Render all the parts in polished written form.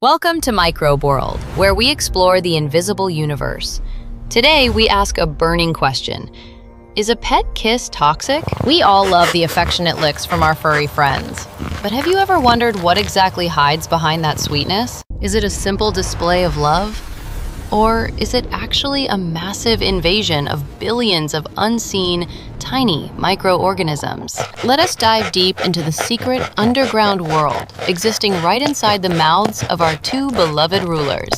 Welcome to Microbe World, where we explore the invisible universe. Today, we ask a burning question. Is a pet kiss toxic? We all love the affectionate licks from our furry friends. But have you ever wondered what exactly hides behind that sweetness? Is it a simple display of love? Or is it actually a massive invasion of billions of unseen, tiny microorganisms? Let us dive deep into the secret underground world existing right inside the mouths of our two beloved rulers,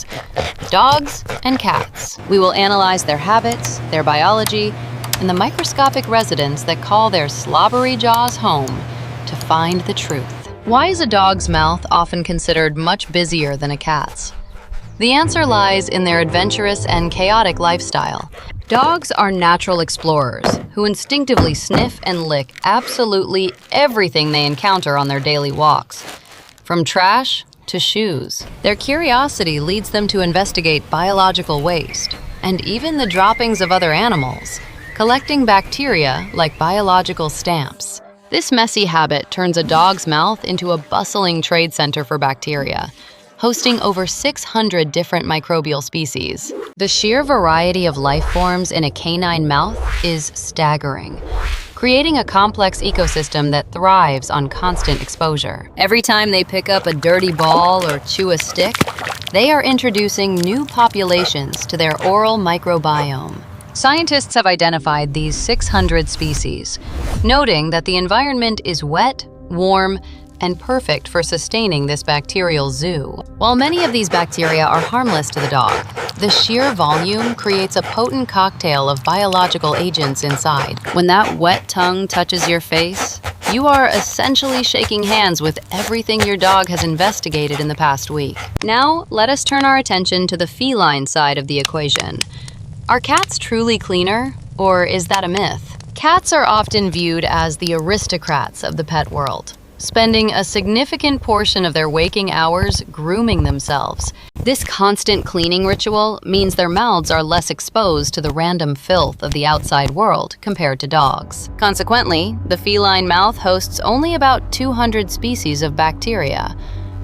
dogs and cats. We will analyze their habits, their biology, and the microscopic residents that call their slobbery jaws home to find the truth. Why is a dog's mouth often considered much busier than a cat's? The answer lies in their adventurous and chaotic lifestyle. Dogs are natural explorers who instinctively sniff and lick absolutely everything they encounter on their daily walks, from trash to shoes. Their curiosity leads them to investigate biological waste and even the droppings of other animals, collecting bacteria like biological stamps. This messy habit turns a dog's mouth into a bustling trade center for bacteria, hosting over 600 different microbial species. The sheer variety of life forms in a canine mouth is staggering, creating a complex ecosystem that thrives on constant exposure. Every time they pick up a dirty ball or chew a stick, they are introducing new populations to their oral microbiome. Scientists have identified these 600 species, noting that the environment is wet, warm, and perfect for sustaining this bacterial zoo. While many of these bacteria are harmless to the dog, the sheer volume creates a potent cocktail of biological agents inside. When that wet tongue touches your face, you are essentially shaking hands with everything your dog has investigated in the past week. Now, let us turn our attention to the feline side of the equation. Are cats truly cleaner, or is that a myth? Cats are often viewed as the aristocrats of the pet world, spending a significant portion of their waking hours grooming themselves. This constant cleaning ritual means their mouths are less exposed to the random filth of the outside world compared to dogs. Consequently, the feline mouth hosts only about 200 species of bacteria,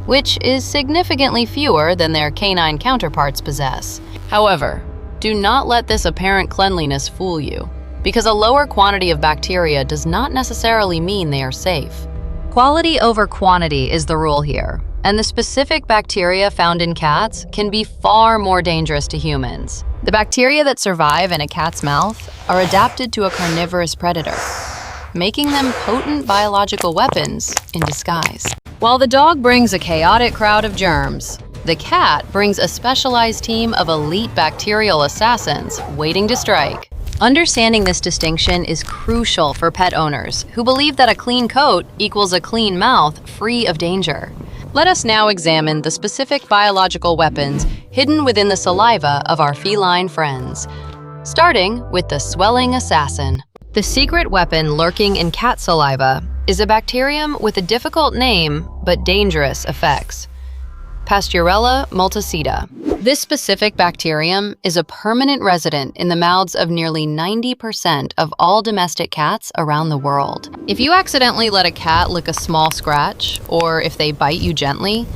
which is significantly fewer than their canine counterparts possess. However, do not let this apparent cleanliness fool you, because a lower quantity of bacteria does not necessarily mean they are safe. Quality over quantity is the rule here, and the specific bacteria found in cats can be far more dangerous to humans. The bacteria that survive in a cat's mouth are adapted to a carnivorous predator, making them potent biological weapons in disguise. While the dog brings a chaotic crowd of germs, the cat brings a specialized team of elite bacterial assassins waiting to strike. Understanding this distinction is crucial for pet owners who believe that a clean coat equals a clean mouth free of danger. Let us now examine the specific biological weapons hidden within the saliva of our feline friends, starting with the swelling assassin. The secret weapon lurking in cat saliva is a bacterium with a difficult name but dangerous effects: Pasteurella multicida. This specific bacterium is a permanent resident in the mouths of nearly 90% of all domestic cats around the world. If you accidentally let a cat lick a small scratch, or if they bite you gently,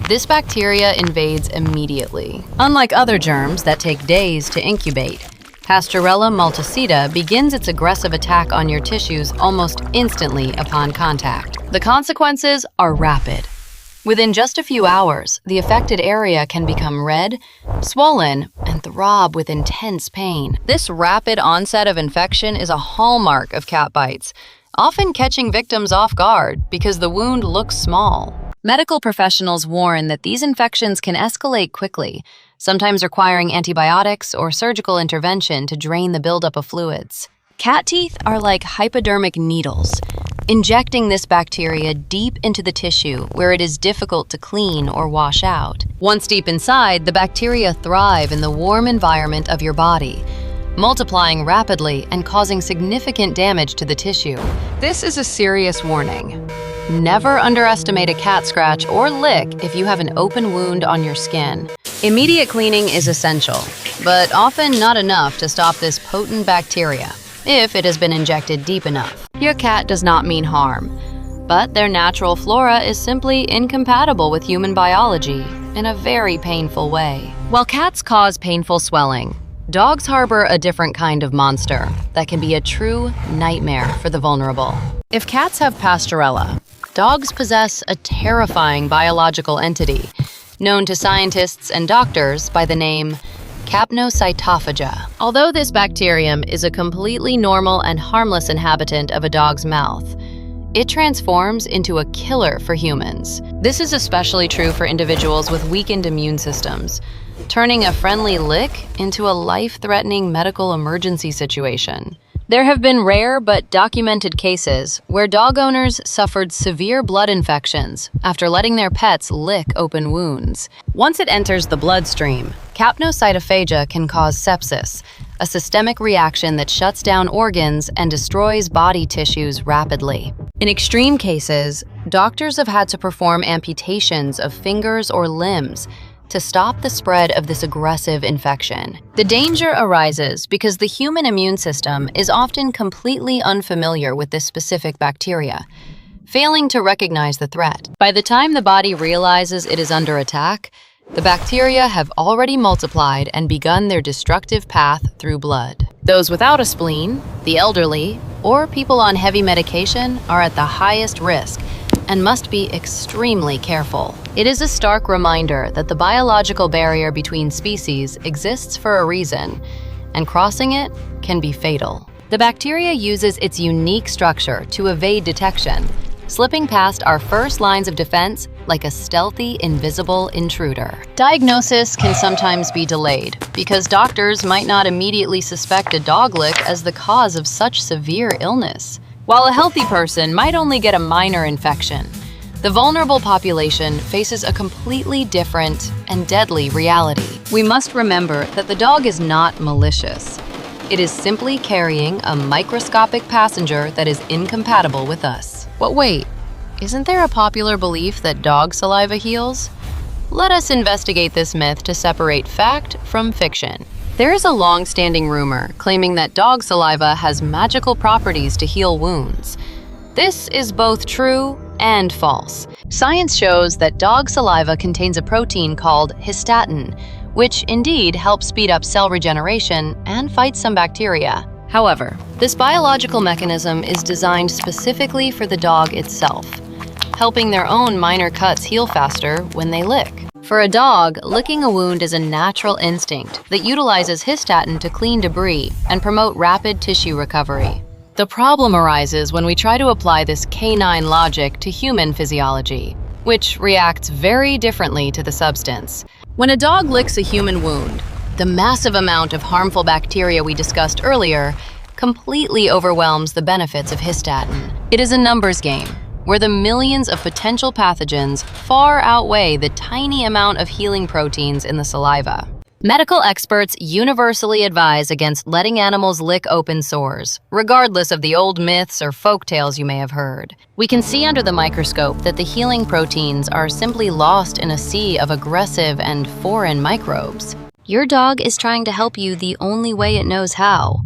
this bacteria invades immediately. Unlike other germs that take days to incubate, Pasteurella multicida begins its aggressive attack on your tissues almost instantly upon contact. The consequences are rapid. Within just a few hours, the affected area can become red, swollen, and throb with intense pain. This rapid onset of infection is a hallmark of cat bites, often catching victims off guard because the wound looks small. Medical professionals warn that these infections can escalate quickly, sometimes requiring antibiotics or surgical intervention to drain the buildup of fluids. Cat teeth are like hypodermic needles, injecting this bacteria deep into the tissue where it is difficult to clean or wash out. Once deep inside, the bacteria thrive in the warm environment of your body, multiplying rapidly and causing significant damage to the tissue. This is a serious warning. Never underestimate a cat scratch or lick if you have an open wound on your skin. Immediate cleaning is essential, but often not enough to stop this potent bacteria if it has been injected deep enough. Your cat does not mean harm, but their natural flora is simply incompatible with human biology. in a very painful way. While cats cause painful swelling, dogs harbor a different kind of monster that can be a true nightmare for the vulnerable. If cats have Pasteurella, dogs possess a terrifying biological entity known to scientists and doctors by the name Capnocytophaga. Although this bacterium is a completely normal and harmless inhabitant of a dog's mouth, it transforms into a killer for humans. This is especially true for individuals with weakened immune systems, turning a friendly lick into a life-threatening medical emergency situation. There have been rare but documented cases where dog owners suffered severe blood infections after letting their pets lick open wounds. Once it enters the bloodstream, capnocytophaga can cause sepsis, a systemic reaction that shuts down organs and destroys body tissues rapidly. In extreme cases, doctors have had to perform amputations of fingers or limbs to stop the spread of this aggressive infection. The danger arises because the human immune system is often completely unfamiliar with this specific bacteria, failing to recognize the threat. By the time the body realizes it is under attack, the bacteria have already multiplied and begun their destructive path through blood. Those without a spleen, the elderly, or people on heavy medication are at the highest risk and must be extremely careful. It is a stark reminder that the biological barrier between species exists for a reason, and crossing it can be fatal. The bacteria uses its unique structure to evade detection, slipping past our first lines of defense like a stealthy, invisible intruder. Diagnosis can sometimes be delayed because doctors might not immediately suspect a dog lick as the cause of such severe illness. While a healthy person might only get a minor infection, the vulnerable population faces a completely different and deadly reality. We must remember that the dog is not malicious. It is simply carrying a microscopic passenger that is incompatible with us. But wait, isn't there a popular belief that dog saliva heals? Let us investigate this myth to separate fact from fiction. There is a long-standing rumor claiming that dog saliva has magical properties to heal wounds. This is both true and false. Science shows that dog saliva contains a protein called histatin, which indeed helps speed up cell regeneration and fight some bacteria. However, this biological mechanism is designed specifically for the dog itself, helping their own minor cuts heal faster when they lick. For a dog, licking a wound is a natural instinct that utilizes histatin to clean debris and promote rapid tissue recovery. The problem arises when we try to apply this canine logic to human physiology, which reacts very differently to the substance. When a dog licks a human wound, the massive amount of harmful bacteria we discussed earlier completely overwhelms the benefits of histatin. It is a numbers game, where the millions of potential pathogens far outweigh the tiny amount of healing proteins in the saliva. Medical experts universally advise against letting animals lick open sores, regardless of the old myths or folktales you may have heard. We can see under the microscope that the healing proteins are simply lost in a sea of aggressive and foreign microbes. Your dog is trying to help you the only way it knows how,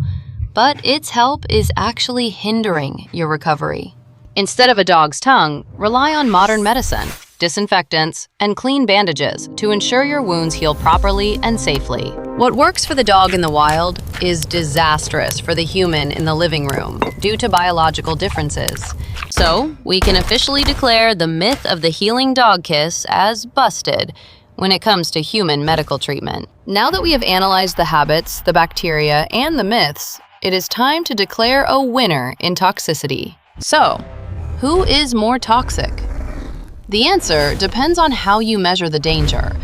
but its help is actually hindering your recovery. Instead of a dog's tongue, rely on modern medicine, disinfectants, and clean bandages to ensure your wounds heal properly and safely. What works for the dog in the wild is disastrous for the human in the living room due to biological differences. So, we can officially declare the myth of the healing dog kiss as busted when it comes to human medical treatment. Now that we have analyzed the habits, the bacteria, and the myths, it is time to declare a winner in toxicity. So, who is more toxic? The answer depends on how you measure the danger,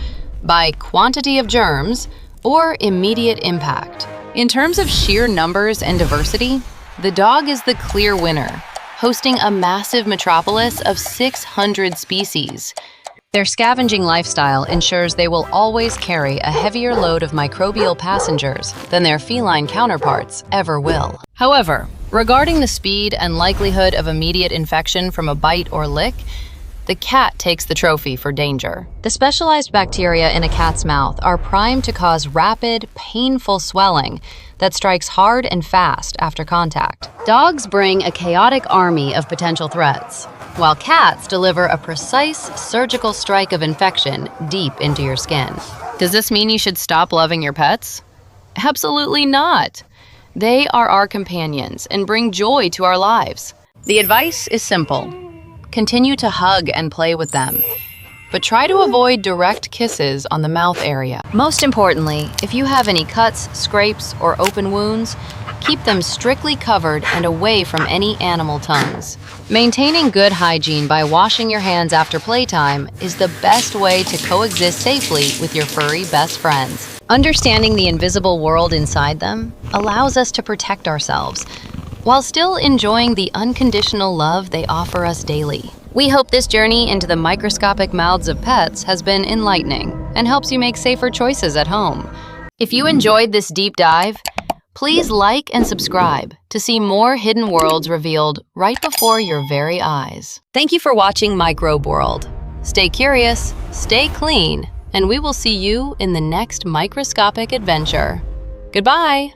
by quantity of germs or immediate impact. In terms of sheer numbers and diversity, the dog is the clear winner, hosting a massive metropolis of 600 species. Their scavenging lifestyle ensures they will always carry a heavier load of microbial passengers than their feline counterparts ever will. However, regarding the speed and likelihood of immediate infection from a bite or lick, the cat takes the trophy for danger. The specialized bacteria in a cat's mouth are primed to cause rapid, painful swelling that strikes hard and fast after contact. Dogs bring a chaotic army of potential threats, while cats deliver a precise surgical strike of infection deep into your skin. Does this mean you should stop loving your pets? Absolutely not. They are our companions and bring joy to our lives. The advice is simple. Continue to hug and play with them, but try to avoid direct kisses on the mouth area. Most importantly, if you have any cuts, scrapes, or open wounds, keep them strictly covered and away from any animal tongues. Maintaining good hygiene by washing your hands after playtime is the best way to coexist safely with your furry best friends. Understanding the invisible world inside them allows us to protect ourselves, while still enjoying the unconditional love they offer us daily. We hope this journey into the microscopic mouths of pets has been enlightening and helps you make safer choices at home. If you enjoyed this deep dive, please like and subscribe to see more hidden worlds revealed right before your very eyes. Thank you for watching Microbe World. Stay curious, stay clean, and we will see you in the next microscopic adventure. Goodbye!